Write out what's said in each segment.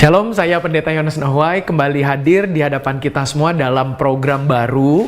Shalom, saya Pendeta Yohanes Nahuai kembali hadir di hadapan kita semua dalam program baru,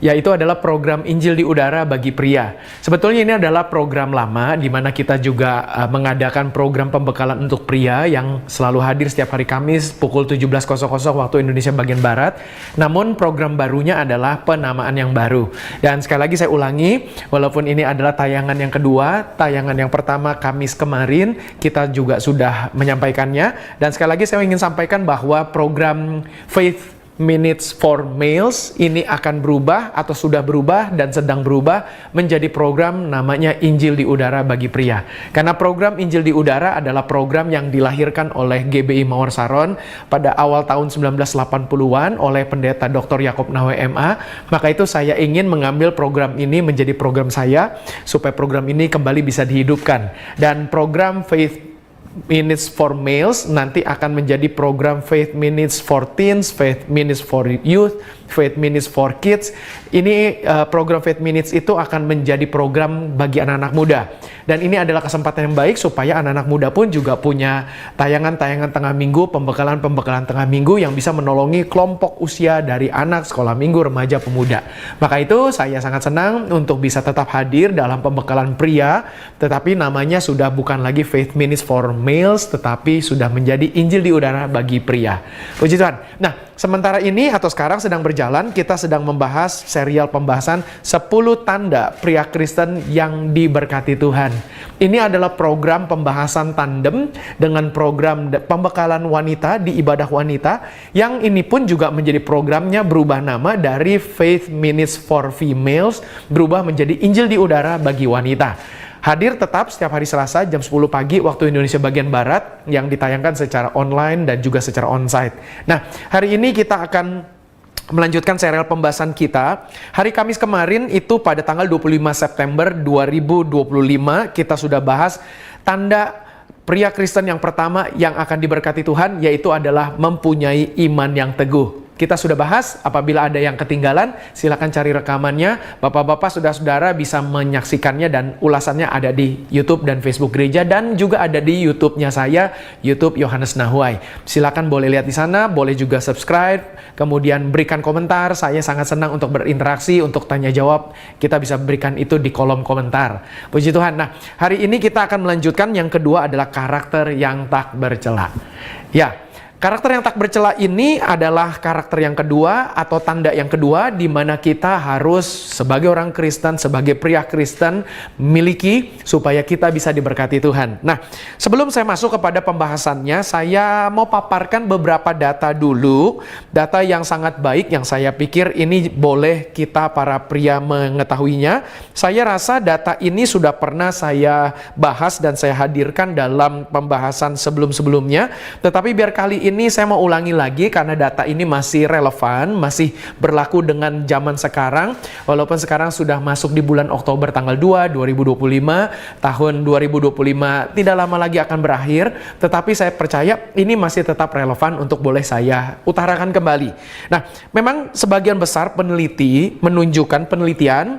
yaitu adalah program Injil di Udara bagi pria. Sebetulnya ini adalah program lama di mana kita juga mengadakan program pembekalan untuk pria yang selalu hadir setiap hari Kamis pukul 17.00 waktu Indonesia bagian Barat. Namun program barunya adalah penamaan yang baru. Dan sekali lagi saya ulangi, walaupun ini adalah tayangan yang kedua, tayangan yang pertama Kamis kemarin kita juga sudah menyampaikannya. Dan sekali lagi saya ingin sampaikan bahwa program Faith Minutes for Males ini akan berubah atau sudah berubah dan sedang berubah menjadi program namanya Injil di Udara bagi pria. Karena program Injil di Udara adalah program yang dilahirkan oleh GBI Mawar Saron pada awal tahun 1980-an oleh pendeta Dr. Yakob Nahuai MA. Maka itu saya ingin mengambil program ini menjadi program saya supaya program ini kembali bisa dihidupkan. Dan program Faith Minutes for Males nanti akan menjadi program Faith Minutes for Teens, Faith Minutes for Youth, Faith Minutes for Kids. Ini program Faith Minutes itu akan menjadi program bagi anak-anak muda. Dan ini adalah kesempatan yang baik supaya anak-anak muda pun juga punya tayangan-tayangan tengah minggu, pembekalan-pembekalan tengah minggu yang bisa menolongi kelompok usia dari anak, sekolah minggu, remaja, pemuda. Maka itu saya sangat senang untuk bisa tetap hadir dalam pembekalan pria, tetapi namanya sudah bukan lagi Faith Minutes for Males, tetapi sudah menjadi Injil di Udara bagi pria. Puji Tuhan. Nah, sementara ini atau sekarang sedang berjalan, kita sedang membahas serial pembahasan 10 tanda pria Kristen yang diberkati Tuhan. Ini adalah program pembahasan tandem dengan program pembekalan wanita di ibadah wanita, yang ini pun juga menjadi programnya berubah nama dari Faith Minutes for Females, berubah menjadi Injil di Udara bagi wanita. Hadir tetap setiap hari Selasa jam 10 pagi waktu Indonesia bagian Barat yang ditayangkan secara online dan juga secara onsite. Nah, hari ini kita akan melanjutkan serial pembahasan kita. Hari Kamis kemarin itu pada tanggal 25 September 2025 kita sudah bahas tanda pria Kristen yang pertama yang akan diberkati Tuhan, yaitu adalah mempunyai iman yang teguh. Kita sudah bahas, apabila ada yang ketinggalan, silakan cari rekamannya. Bapak-bapak, saudara-saudara bisa menyaksikannya dan ulasannya ada di YouTube dan Facebook Gereja dan juga ada di YouTube-nya saya, YouTube Yohanes Nahuai. Silakan boleh lihat di sana, boleh juga subscribe, kemudian berikan komentar. Saya sangat senang untuk berinteraksi, untuk tanya jawab. Kita bisa berikan itu di kolom komentar. Puji Tuhan. Nah, hari ini kita akan melanjutkan yang kedua adalah karakter yang tak bercela. Ya. Karakter yang tak bercela ini adalah karakter yang kedua atau tanda yang kedua di mana kita harus sebagai orang Kristen, sebagai pria Kristen miliki supaya kita bisa diberkati Tuhan. Nah, sebelum saya masuk kepada pembahasannya, saya mau paparkan beberapa data dulu. Data yang sangat baik yang saya pikir ini boleh kita para pria mengetahuinya. Saya rasa data ini sudah pernah saya bahas dan saya hadirkan dalam pembahasan sebelum-sebelumnya. Tetapi biar kali ini saya mau ulangi lagi karena data ini masih relevan, masih berlaku dengan zaman sekarang. Walaupun sekarang sudah masuk di bulan Oktober tanggal 2, 2025, tahun 2025 tidak lama lagi akan berakhir, tetapi saya percaya ini masih tetap relevan untuk boleh saya utarakan kembali. Nah, memang sebagian besar penelitian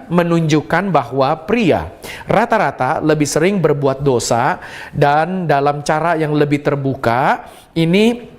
menunjukkan bahwa pria rata-rata lebih sering berbuat dosa dan dalam cara yang lebih terbuka ini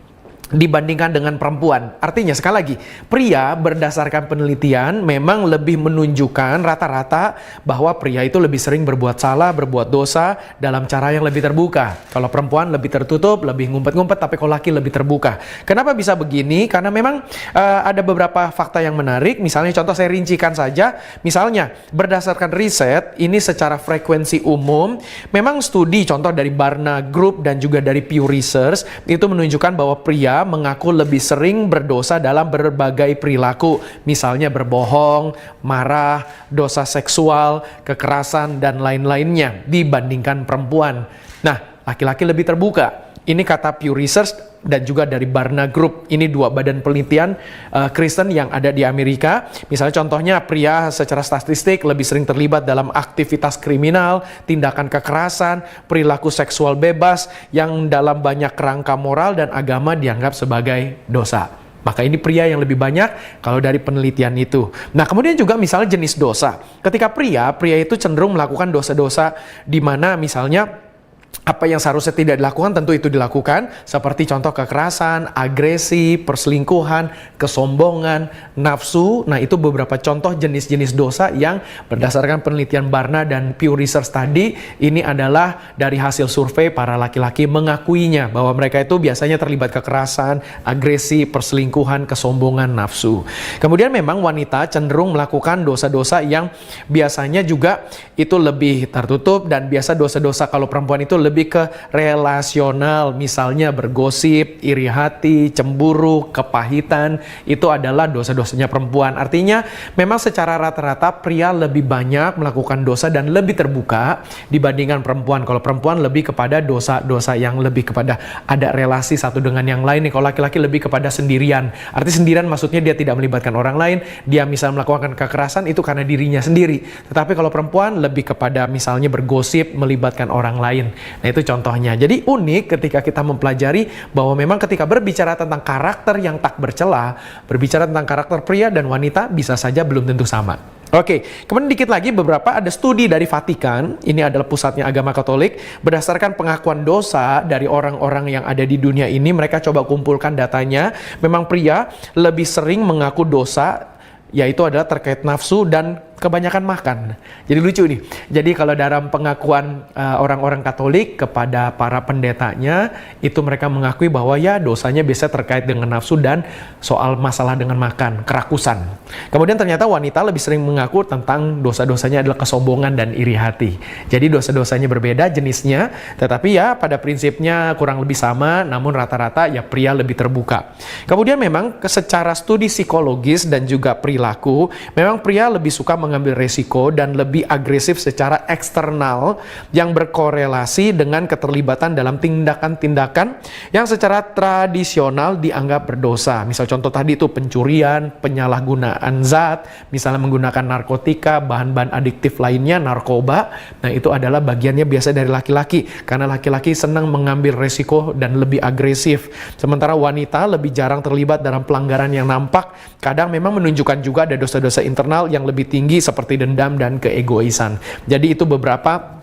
dibandingkan dengan perempuan. Artinya sekali lagi, pria berdasarkan penelitian memang lebih menunjukkan rata-rata bahwa pria itu lebih sering berbuat salah, berbuat dosa dalam cara yang lebih terbuka. Kalau perempuan lebih tertutup, lebih ngumpet-ngumpet, tapi kalau laki lebih terbuka. Kenapa bisa begini? Karena memang ada beberapa fakta yang menarik. Misalnya contoh saya rincikan saja. Misalnya berdasarkan riset, ini secara frekuensi umum, memang studi contoh dari Barna Group dan juga dari Pew Research itu menunjukkan bahwa pria mengaku lebih sering berdosa dalam berbagai perilaku, misalnya berbohong, marah, dosa seksual, kekerasan, dan lain-lainnya dibandingkan perempuan. Nah, laki-laki lebih terbuka. Ini kata Pew Research dan juga dari Barna Group. Ini dua badan penelitian Kristen yang ada di Amerika. Misalnya contohnya pria secara statistik lebih sering terlibat dalam aktivitas kriminal, tindakan kekerasan, perilaku seksual bebas yang dalam banyak kerangka moral dan agama dianggap sebagai dosa. Maka ini pria yang lebih banyak kalau dari penelitian itu. Nah, kemudian juga misalnya jenis dosa. Ketika pria itu cenderung melakukan dosa-dosa di mana misalnya Apa yang seharusnya tidak dilakukan tentu itu dilakukan, seperti contoh kekerasan, agresi, perselingkuhan, kesombongan, nafsu. Nah, itu beberapa contoh jenis-jenis dosa yang berdasarkan penelitian Barna dan Pew Research Study, ini adalah dari hasil survei para laki-laki mengakuinya bahwa mereka itu biasanya terlibat kekerasan, agresi, perselingkuhan, kesombongan, nafsu. Kemudian memang wanita cenderung melakukan dosa-dosa yang biasanya juga itu lebih tertutup, dan biasa dosa-dosa kalau perempuan itu lebih ke relasional, misalnya bergosip, iri hati, cemburu, kepahitan, itu adalah dosa-dosanya perempuan. Artinya memang secara rata-rata pria lebih banyak melakukan dosa dan lebih terbuka dibandingkan perempuan. Kalau perempuan lebih kepada dosa-dosa yang lebih kepada ada relasi satu dengan yang lain. Kalau laki-laki lebih kepada sendirian. Arti sendirian maksudnya dia tidak melibatkan orang lain, dia misalnya melakukan kekerasan itu karena dirinya sendiri. Tetapi kalau perempuan lebih kepada misalnya bergosip, melibatkan orang lain. Nah, itu contohnya. Jadi unik ketika kita mempelajari bahwa memang ketika berbicara tentang karakter yang tak bercela, berbicara tentang karakter pria dan wanita bisa saja belum tentu sama. Oke, kemudian dikit lagi beberapa ada studi dari Vatikan, ini adalah pusatnya agama Katolik, berdasarkan pengakuan dosa dari orang-orang yang ada di dunia ini, mereka coba kumpulkan datanya, memang pria lebih sering mengaku dosa, yaitu adalah terkait nafsu dan kebanyakan makan. Jadi lucu nih. Jadi kalau dalam pengakuan orang-orang Katolik kepada para pendetanya, itu mereka mengakui bahwa ya dosanya biasa terkait dengan nafsu dan soal masalah dengan makan, kerakusan. Kemudian ternyata wanita lebih sering mengaku tentang dosa-dosanya adalah kesombongan dan iri hati. Jadi dosa-dosanya berbeda jenisnya, tetapi ya pada prinsipnya kurang lebih sama, namun rata-rata ya pria lebih terbuka. Kemudian memang secara studi psikologis dan juga perilaku, memang pria lebih suka mengambil resiko dan lebih agresif secara eksternal yang berkorelasi dengan keterlibatan dalam tindakan-tindakan yang secara tradisional dianggap berdosa. Misal contoh tadi itu pencurian, penyalahgunaan zat, misalnya menggunakan narkotika, bahan-bahan adiktif lainnya, narkoba. Nah, itu adalah bagiannya biasa dari laki-laki karena laki-laki senang mengambil resiko dan lebih agresif. Sementara wanita lebih jarang terlibat dalam pelanggaran yang nampak, kadang memang menunjukkan juga ada dosa-dosa internal yang lebih tinggi seperti dendam dan keegoisan. Jadi itu beberapa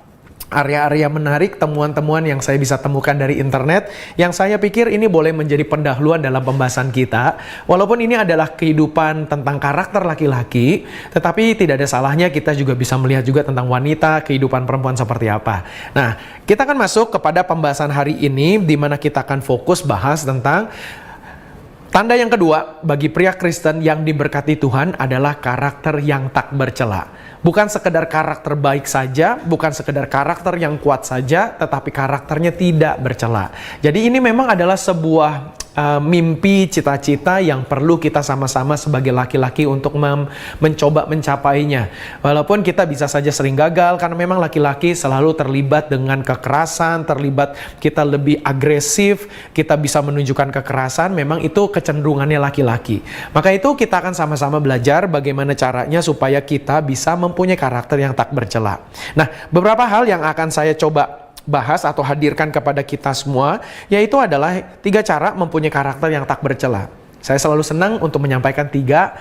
area-area menarik, temuan-temuan yang saya bisa temukan dari internet, yang saya pikir ini boleh menjadi pendahuluan dalam pembahasan kita. Walaupun ini adalah kehidupan tentang karakter laki-laki, tetapi tidak ada salahnya kita juga bisa melihat juga tentang wanita, kehidupan perempuan seperti apa. Nah, kita akan masuk kepada pembahasan hari ini, di mana kita akan fokus bahas tentang tanda yang kedua bagi pria Kristen yang diberkati Tuhan adalah karakter yang tak bercela. Bukan sekedar karakter baik saja, bukan sekedar karakter yang kuat saja, tetapi karakternya tidak bercela. Jadi ini memang adalah sebuah mimpi, cita-cita yang perlu kita sama-sama sebagai laki-laki untuk mencoba mencapainya. Walaupun kita bisa saja sering gagal, karena memang laki-laki selalu terlibat dengan kekerasan, terlibat kita lebih agresif, kita bisa menunjukkan kekerasan, memang itu kecenderungannya laki-laki. Maka itu kita akan sama-sama belajar bagaimana caranya supaya kita bisa mempunyai karakter yang tak bercela. Nah, beberapa hal yang akan saya coba bahas atau hadirkan kepada kita semua, yaitu adalah 3 cara mempunyai karakter yang tak bercela. Saya selalu senang untuk menyampaikan tiga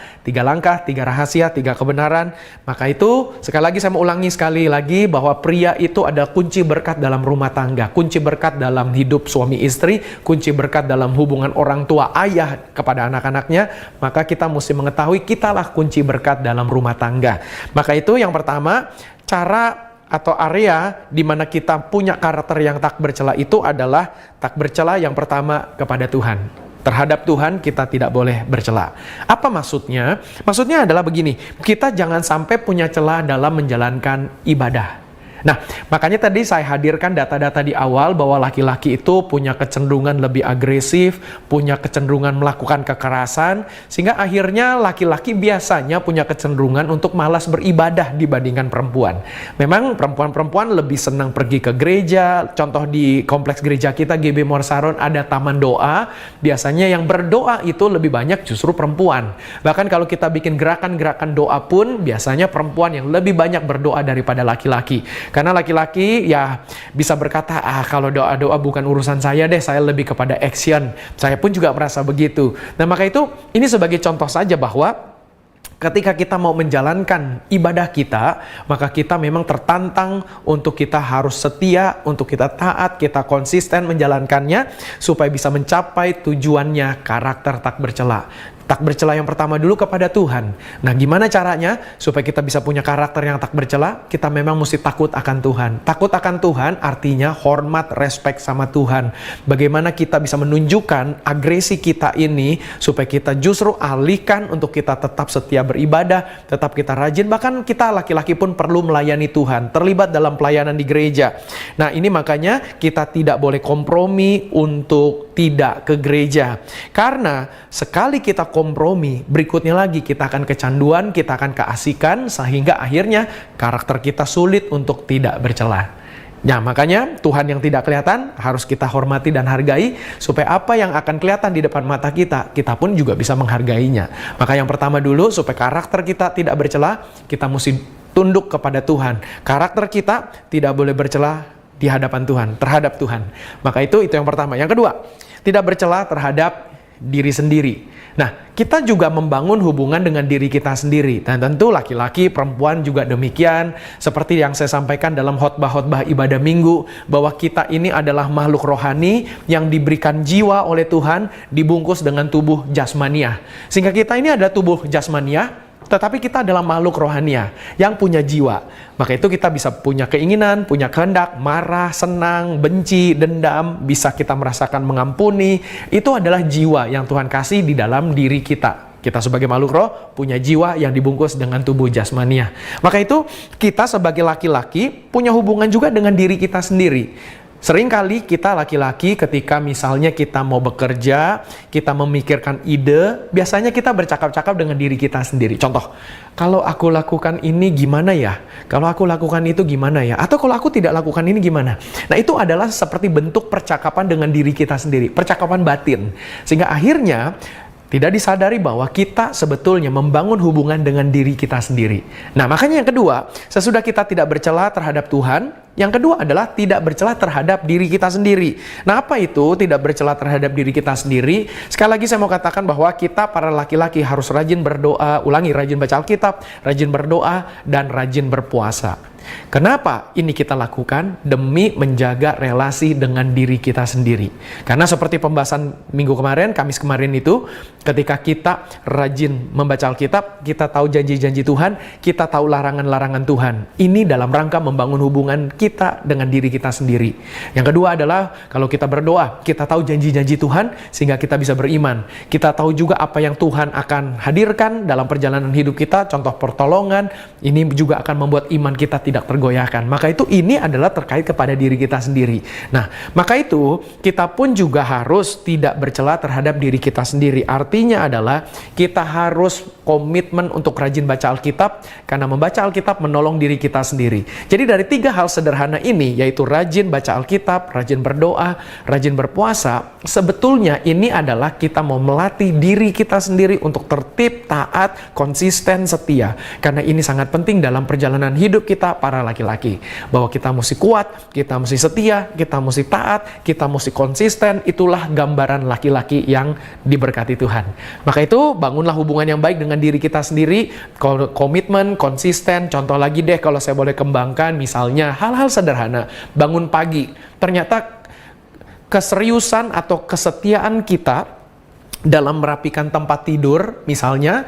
langkah, 3 rahasia, 3 kebenaran. Maka itu, sekali lagi saya mau ulangi sekali lagi bahwa pria itu ada kunci berkat dalam rumah tangga, kunci berkat dalam hidup suami istri, kunci berkat dalam hubungan orang tua ayah kepada anak-anaknya. Maka kita mesti mengetahui kitalah kunci berkat dalam rumah tangga. Maka itu yang pertama, cara atau area di mana kita punya karakter yang tak bercela itu adalah tak bercela yang pertama kepada Tuhan. Terhadap Tuhan kita tidak boleh bercela. Apa maksudnya? Maksudnya adalah begini, kita jangan sampai punya celah dalam menjalankan ibadah. Nah, makanya tadi saya hadirkan data-data di awal bahwa laki-laki itu punya kecenderungan lebih agresif, punya kecenderungan melakukan kekerasan, sehingga akhirnya laki-laki biasanya punya kecenderungan untuk malas beribadah dibandingkan perempuan. Memang perempuan-perempuan lebih senang pergi ke gereja, contoh di kompleks gereja kita GB Morsaron ada taman doa, biasanya yang berdoa itu lebih banyak justru perempuan. Bahkan kalau kita bikin gerakan-gerakan doa pun, biasanya perempuan yang lebih banyak berdoa daripada laki-laki. Karena laki-laki ya bisa berkata, kalau doa-doa bukan urusan saya deh, saya lebih kepada action. Saya pun juga merasa begitu. Nah, maka itu ini sebagai contoh saja bahwa ketika kita mau menjalankan ibadah kita, maka kita memang tertantang untuk kita harus setia, untuk kita taat, kita konsisten menjalankannya, supaya bisa mencapai tujuannya, karakter tak bercela. Tak bercela yang pertama dulu kepada Tuhan. Nah, gimana caranya supaya kita bisa punya karakter yang tak bercela? Kita memang mesti takut akan Tuhan. Takut akan Tuhan artinya hormat, respect sama Tuhan. Bagaimana kita bisa menunjukkan agresi kita ini supaya kita justru alihkan untuk kita tetap setia beribadah, tetap kita rajin, bahkan kita laki-laki pun perlu melayani Tuhan, terlibat dalam pelayanan di gereja. Nah, ini makanya kita tidak boleh kompromi untuk tidak ke gereja. Karena sekali kita kompromi, berikutnya lagi kita akan kecanduan, kita akan keasikan, sehingga akhirnya karakter kita sulit untuk tidak bercela. Nah, makanya Tuhan yang tidak kelihatan harus kita hormati dan hargai, supaya apa yang akan kelihatan di depan mata kita, kita pun juga bisa menghargainya. Maka yang pertama dulu, supaya karakter kita tidak bercela, kita mesti tunduk kepada Tuhan. Karakter kita tidak boleh bercela di hadapan Tuhan, terhadap Tuhan. Maka itu yang pertama. Yang kedua, tidak bercela terhadap diri sendiri. Nah, kita juga membangun hubungan dengan diri kita sendiri. Dan tentu laki-laki, perempuan juga demikian. Seperti yang saya sampaikan dalam khotbah-khotbah ibadah minggu, bahwa kita ini adalah makhluk rohani yang diberikan jiwa oleh Tuhan, dibungkus dengan tubuh jasmaniah. Sehingga kita ini ada tubuh jasmaniah, tetapi kita adalah makhluk rohania yang punya jiwa. Maka itu kita bisa punya keinginan, punya kehendak, marah, senang, benci, dendam, bisa kita merasakan mengampuni. Itu adalah jiwa yang Tuhan kasih di dalam diri kita. Kita sebagai makhluk roh punya jiwa yang dibungkus dengan tubuh jasmaniah. Maka itu kita sebagai laki-laki punya hubungan juga dengan diri kita sendiri. Seringkali kita laki-laki ketika misalnya kita mau bekerja, kita memikirkan ide, biasanya kita bercakap-cakap dengan diri kita sendiri. Contoh, kalau aku lakukan ini gimana ya? Kalau aku lakukan itu gimana ya? Atau kalau aku tidak lakukan ini gimana? Nah, itu adalah seperti bentuk percakapan dengan diri kita sendiri, percakapan batin. Sehingga akhirnya tidak disadari bahwa kita sebetulnya membangun hubungan dengan diri kita sendiri. Nah, makanya yang kedua, sesudah kita tidak bercela terhadap Tuhan, yang kedua adalah tidak bercela terhadap diri kita sendiri. Nah, apa itu tidak bercela terhadap diri kita sendiri? Sekali lagi saya mau katakan bahwa kita para laki-laki harus rajin berdoa, rajin baca Alkitab, rajin berdoa, dan rajin berpuasa. Kenapa ini kita lakukan? Demi menjaga relasi dengan diri kita sendiri. Karena seperti pembahasan minggu kemarin, Kamis kemarin itu, ketika kita rajin membaca Alkitab, kita tahu janji-janji Tuhan, kita tahu larangan-larangan Tuhan. Ini dalam rangka membangun hubungan kita dengan diri kita sendiri. Yang kedua adalah kalau kita berdoa, kita tahu janji-janji Tuhan sehingga kita bisa beriman. Kita tahu juga apa yang Tuhan akan hadirkan dalam perjalanan hidup kita, contoh pertolongan, ini juga akan membuat iman kita tidak tergoyahkan. Maka itu ini adalah terkait kepada diri kita sendiri. Nah, maka itu kita pun juga harus tidak bercela terhadap diri kita sendiri. Artinya adalah kita harus komitmen untuk rajin baca Alkitab, karena membaca Alkitab menolong diri kita sendiri. Jadi dari 3 hal sederhana ini, yaitu rajin baca Alkitab, rajin berdoa, rajin berpuasa, sebetulnya ini adalah kita mau melatih diri kita sendiri untuk tertib, taat, konsisten, setia. Karena ini sangat penting dalam perjalanan hidup kita para laki-laki. Bahwa kita mesti kuat, kita mesti setia, kita mesti taat, kita mesti konsisten. Itulah gambaran laki-laki yang diberkati Tuhan. Maka itu bangunlah hubungan yang baik dengan diri kita sendiri, komitmen, konsisten. Contoh lagi deh kalau saya boleh kembangkan, misalnya hal-hal sederhana, bangun pagi. Ternyata keseriusan atau kesetiaan kita dalam merapikan tempat tidur, misalnya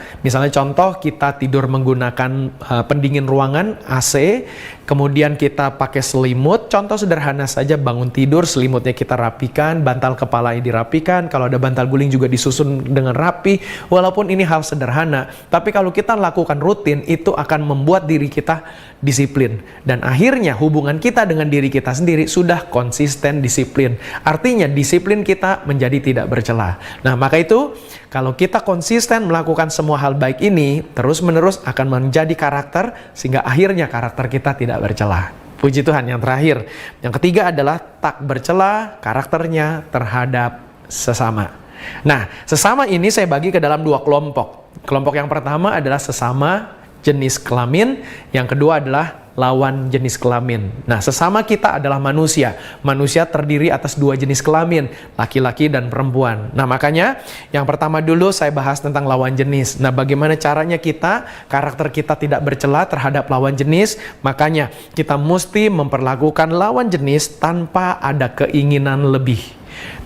contoh kita tidur menggunakan pendingin ruangan AC, kemudian kita pakai selimut. Contoh sederhana saja, bangun tidur, selimutnya kita rapikan, bantal kepalanya dirapikan, kalau ada bantal guling juga disusun dengan rapi. Walaupun ini hal sederhana, tapi kalau kita lakukan rutin, itu akan membuat diri kita disiplin. Dan akhirnya hubungan kita dengan diri kita sendiri sudah konsisten disiplin. Artinya disiplin kita menjadi tidak bercela. Nah, maka itu kalau kita konsisten melakukan semua hal baik ini, terus-menerus akan menjadi karakter, sehingga akhirnya karakter kita tidak bercela. Puji Tuhan. Yang terakhir, yang ketiga adalah tak bercela karakternya terhadap sesama. Nah, sesama ini saya bagi ke dalam 2 kelompok. Kelompok yang pertama adalah sesama jenis kelamin, yang kedua adalah lawan jenis kelamin. Nah, sesama kita adalah manusia. Manusia terdiri atas dua jenis kelamin, laki-laki dan perempuan. Nah, makanya yang pertama dulu saya bahas tentang lawan jenis. Nah, bagaimana caranya karakter kita tidak bercela terhadap lawan jenis? Makanya kita mesti memperlakukan lawan jenis tanpa ada keinginan lebih.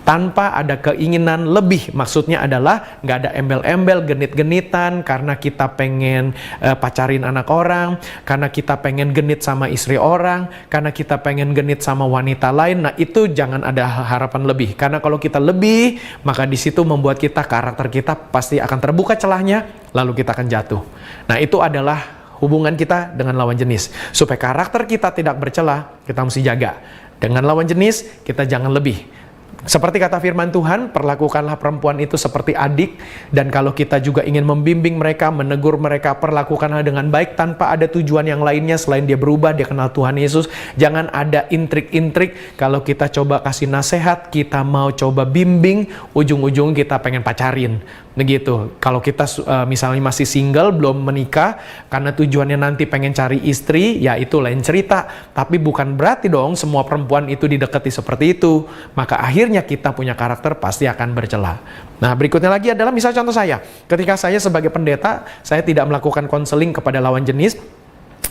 Tanpa ada keinginan lebih, maksudnya adalah nggak ada embel-embel, genit-genitan karena kita pengen pacarin anak orang, karena kita pengen genit sama istri orang, karena kita pengen genit sama wanita lain. Nah, itu jangan ada harapan lebih, karena kalau kita lebih, maka di situ membuat karakter kita pasti akan terbuka celahnya, lalu kita akan jatuh. Nah, itu adalah hubungan kita dengan lawan jenis. Supaya karakter kita tidak bercela, kita mesti jaga. Dengan lawan jenis, kita jangan lebih. Seperti kata firman Tuhan, perlakukanlah perempuan itu seperti adik, dan kalau kita juga ingin membimbing mereka, menegur mereka, perlakukanlah dengan baik tanpa ada tujuan yang lainnya selain dia berubah, dia kenal Tuhan Yesus. Jangan ada intrik-intrik. Kalau kita coba kasih nasihat, kita mau coba bimbing, ujung-ujung kita pengen pacarin. Begitu. Kalau kita misalnya masih single, belum menikah, karena tujuannya nanti pengen cari istri, ya itu lain cerita. Tapi bukan berarti dong semua perempuan itu didekati seperti itu. Maka akhirnya kita punya karakter pasti akan bercela. Nah, berikutnya lagi adalah misal contoh saya. Ketika saya sebagai pendeta, saya tidak melakukan konseling kepada lawan jenis.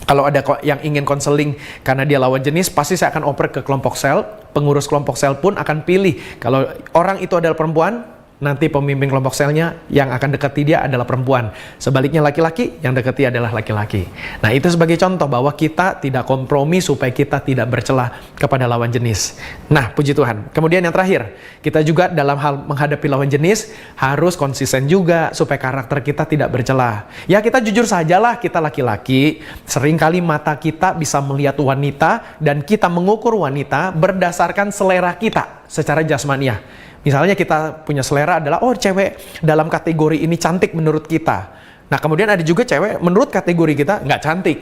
Kalau ada yang ingin konseling karena dia lawan jenis, pasti saya akan oper ke kelompok sel. Pengurus kelompok sel pun akan pilih. Kalau orang itu adalah perempuan, nanti pemimpin kelompok selnya yang akan dekati dia adalah perempuan. Sebaliknya laki-laki, yang dekati adalah laki-laki. Nah, itu sebagai contoh bahwa kita tidak kompromi supaya kita tidak bercela kepada lawan jenis. Nah, puji Tuhan. Kemudian yang terakhir, kita juga dalam hal menghadapi lawan jenis harus konsisten juga supaya karakter kita tidak bercela. Ya, kita jujur sajalah, kita laki-laki. Seringkali mata kita bisa melihat wanita dan kita mengukur wanita berdasarkan selera kita secara jasmaniah. Misalnya kita punya selera adalah, oh cewek dalam kategori ini cantik menurut kita. Nah, kemudian ada juga cewek menurut kategori kita nggak cantik.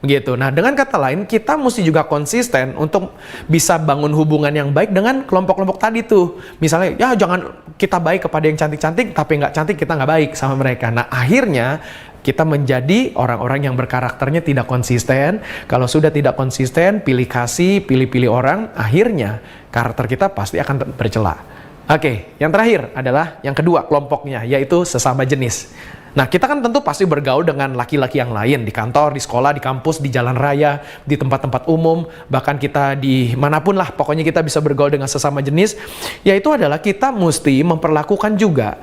Begitu. Nah, dengan kata lain, kita mesti juga konsisten untuk bisa bangun hubungan yang baik dengan kelompok-kelompok tadi tuh. Misalnya, ya jangan kita baik kepada yang cantik-cantik, tapi nggak cantik kita nggak baik sama mereka. Nah, akhirnya kita menjadi orang-orang yang berkarakternya tidak konsisten. Kalau sudah tidak konsisten, pilih kasih, pilih-pilih orang, akhirnya karakter kita pasti akan bercela. Oke, yang terakhir adalah yang kedua kelompoknya, yaitu sesama jenis. Nah, kita kan tentu pasti bergaul dengan laki-laki yang lain, di kantor, di sekolah, di kampus, di jalan raya, di tempat-tempat umum, bahkan kita di manapun lah, pokoknya kita bisa bergaul dengan sesama jenis, yaitu adalah kita mesti memperlakukan juga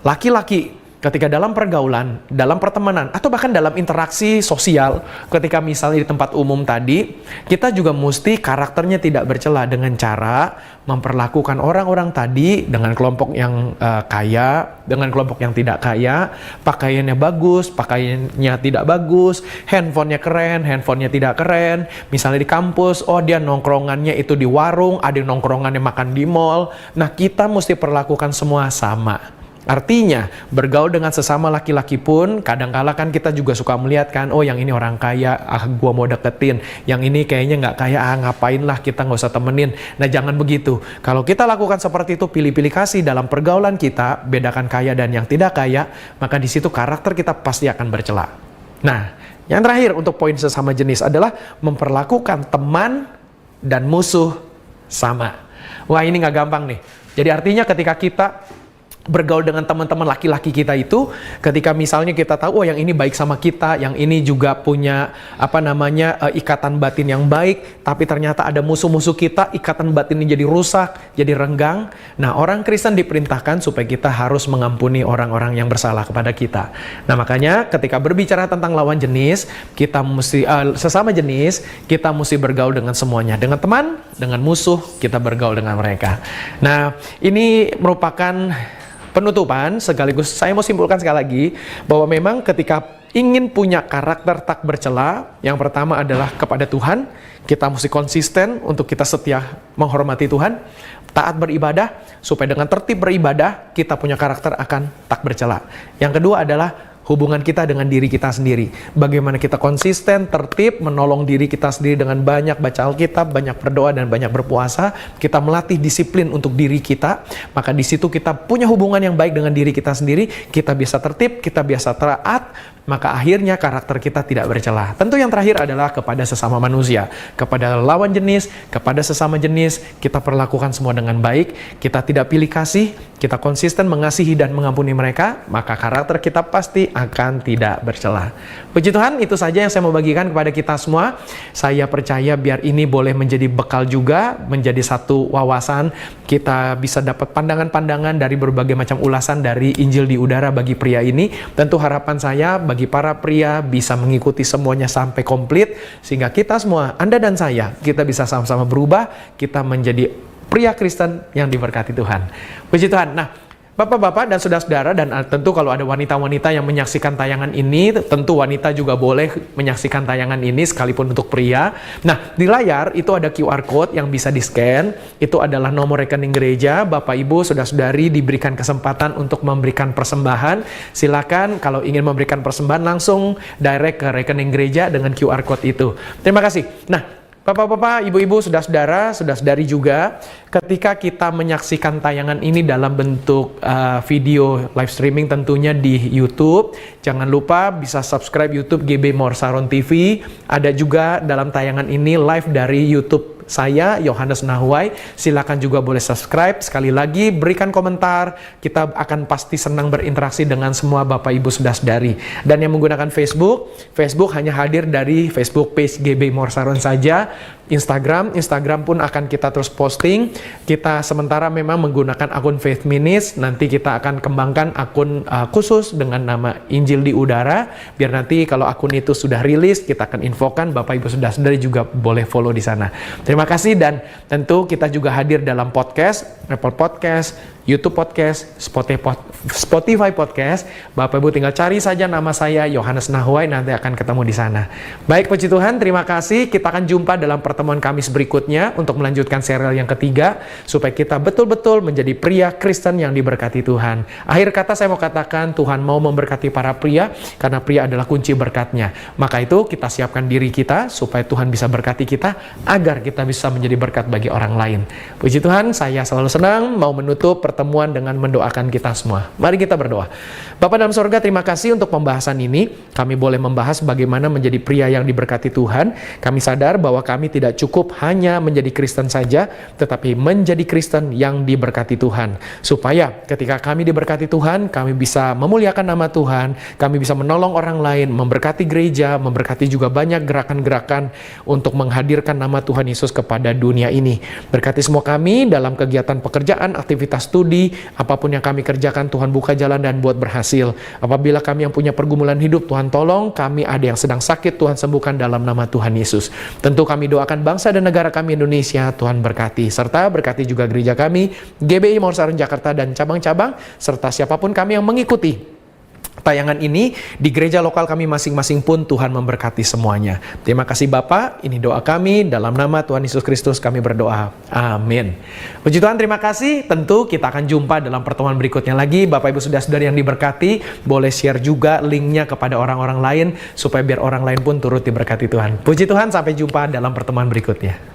laki-laki ketika dalam pergaulan, dalam pertemanan, atau bahkan dalam interaksi sosial, ketika misalnya di tempat umum tadi, kita juga mesti karakternya tidak bercela dengan cara memperlakukan orang-orang tadi dengan kelompok yang kaya, dengan kelompok yang tidak kaya, pakaiannya bagus, pakaiannya tidak bagus, handphonenya keren, handphonenya tidak keren. Misalnya di kampus, oh dia nongkrongannya itu di warung, ada nongkrongannya makan di mall. Nah, kita mesti perlakukan semua sama. Artinya, bergaul dengan sesama laki-laki pun, kadang-kala kan kita juga suka melihat kan, oh yang ini orang kaya, gua mau deketin. Yang ini kayaknya nggak kaya, ngapain lah kita nggak usah temenin. Nah, jangan begitu. Kalau kita lakukan seperti itu, pilih-pilih kasih dalam pergaulan kita, bedakan kaya dan yang tidak kaya, maka di situ karakter kita pasti akan bercela. Nah, yang terakhir untuk poin sesama jenis adalah memperlakukan teman dan musuh sama. Wah, ini nggak gampang nih. Jadi artinya ketika kita bergaul dengan teman-teman laki-laki kita itu, ketika misalnya kita tahu, oh yang ini baik sama kita, yang ini juga punya ikatan batin yang baik, tapi ternyata ada musuh-musuh kita, ikatan batin ini jadi rusak, jadi renggang. Nah, orang Kristen diperintahkan supaya kita harus mengampuni orang-orang yang bersalah kepada kita. Nah, makanya ketika berbicara tentang lawan jenis, kita mesti sesama jenis, kita mesti bergaul dengan semuanya, dengan teman, dengan musuh, kita bergaul dengan mereka. Nah, ini merupakan penutupan, sekaligus saya mau simpulkan sekali lagi bahwa memang ketika ingin punya karakter tak bercela, yang pertama adalah kepada Tuhan, kita mesti konsisten untuk kita setia menghormati Tuhan, taat beribadah, supaya dengan tertib beribadah, kita punya karakter akan tak bercela. Yang kedua adalah hubungan kita dengan diri kita sendiri. Bagaimana kita konsisten, tertib, menolong diri kita sendiri dengan banyak baca Alkitab, banyak berdoa, dan banyak berpuasa. Kita melatih disiplin untuk diri kita. Maka di situ kita punya hubungan yang baik dengan diri kita sendiri. Kita biasa tertib, kita biasa taat, maka akhirnya karakter kita tidak bercelah. Tentu yang terakhir adalah kepada sesama manusia, kepada lawan jenis, kepada sesama jenis, kita perlakukan semua dengan baik, kita tidak pilih kasih, kita konsisten mengasihi dan mengampuni mereka, maka karakter kita pasti akan tidak bercelah. Puji Tuhan, itu saja yang saya mau bagikan kepada kita semua. Saya percaya biar ini boleh menjadi bekal juga, menjadi satu wawasan, kita bisa dapat pandangan-pandangan dari berbagai macam ulasan dari Injil di Udara bagi pria ini. Tentu harapan saya bagi para pria bisa mengikuti semuanya sampai komplit, sehingga kita semua, Anda dan saya, kita bisa sama-sama berubah, kita menjadi pria Kristen yang diberkati Tuhan. Puji Tuhan. Nah, Bapak-bapak dan saudara-saudara, dan tentu kalau ada wanita-wanita yang menyaksikan tayangan ini, tentu wanita juga boleh menyaksikan tayangan ini sekalipun untuk pria. Nah, di layar itu ada QR Code yang bisa di-scan. Itu adalah nomor rekening gereja. Bapak, Ibu, saudara-saudari diberikan kesempatan untuk memberikan persembahan. Silakan kalau ingin memberikan persembahan langsung direct ke rekening gereja dengan QR Code itu. Terima kasih. Nah, Bapak-bapak, ibu-ibu, saudara-saudara, saudara-saudari juga, ketika kita menyaksikan tayangan ini dalam bentuk video live streaming tentunya di YouTube, jangan lupa bisa subscribe YouTube GB Morsaron TV. Ada juga dalam tayangan ini live dari YouTube saya, Yohanes Nahuai. Silakan juga boleh subscribe. Sekali lagi, berikan komentar. Kita akan pasti senang berinteraksi dengan semua Bapak Ibu saudara-saudari. Dan yang menggunakan Facebook hanya hadir dari Facebook page GB Morsaron saja. Instagram pun akan kita terus posting. Kita sementara memang menggunakan akun Faith Minis. Nanti kita akan kembangkan akun khusus dengan nama Injil di Udara. Biar nanti kalau akun itu sudah rilis, kita akan infokan. Bapak Ibu saudara-saudari juga boleh follow di sana. Terima kasih, dan tentu kita juga hadir dalam podcast, Apple Podcast, YouTube Podcast, Spotify Podcast. Bapak Ibu tinggal cari saja nama saya, Yohanes Nahuai, nanti akan ketemu di sana. Baik, puji Tuhan, terima kasih. Kita akan jumpa dalam pertemuan Kamis berikutnya untuk melanjutkan serial yang ketiga, supaya kita betul-betul menjadi pria Kristen yang diberkati Tuhan. Akhir kata saya mau katakan, Tuhan mau memberkati para pria, karena pria adalah kunci berkatnya. Maka itu kita siapkan diri kita, supaya Tuhan bisa berkati kita, agar kita bisa menjadi berkat bagi orang lain. Puji Tuhan, saya selalu senang mau menutup pertemuan dengan mendoakan kita semua. Mari kita berdoa. Bapa dalam sorga, terima kasih untuk pembahasan ini. Kami boleh membahas bagaimana menjadi pria yang diberkati Tuhan. Kami sadar bahwa kami tidak cukup hanya menjadi Kristen saja, tetapi menjadi Kristen yang diberkati Tuhan. Supaya ketika kami diberkati Tuhan, kami bisa memuliakan nama Tuhan, kami bisa menolong orang lain, memberkati gereja, memberkati juga banyak gerakan-gerakan untuk menghadirkan nama Tuhan Yesus kepada dunia ini. Berkati semua kami dalam kegiatan pekerjaan, aktivitas studi, apapun yang kami kerjakan, Tuhan buka jalan dan buat berhasil. Apabila kami yang punya pergumulan hidup, Tuhan tolong. Kami ada yang sedang sakit, Tuhan sembuhkan dalam nama Tuhan Yesus. Tentu kami doakan bangsa dan negara kami Indonesia, Tuhan berkati. Serta berkati juga gereja kami, GBI Morsaron Jakarta dan cabang-cabang, serta siapapun kami yang mengikuti tayangan ini di gereja lokal kami masing-masing pun, Tuhan memberkati semuanya. Terima kasih Bapak, ini doa kami dalam nama Tuhan Yesus Kristus kami berdoa. Amin. Puji Tuhan, terima kasih. Tentu kita akan jumpa dalam pertemuan berikutnya lagi. Bapak Ibu saudara-saudari yang diberkati, boleh share juga linknya kepada orang-orang lain supaya biar orang lain pun turut diberkati Tuhan. Puji Tuhan, sampai jumpa dalam pertemuan berikutnya.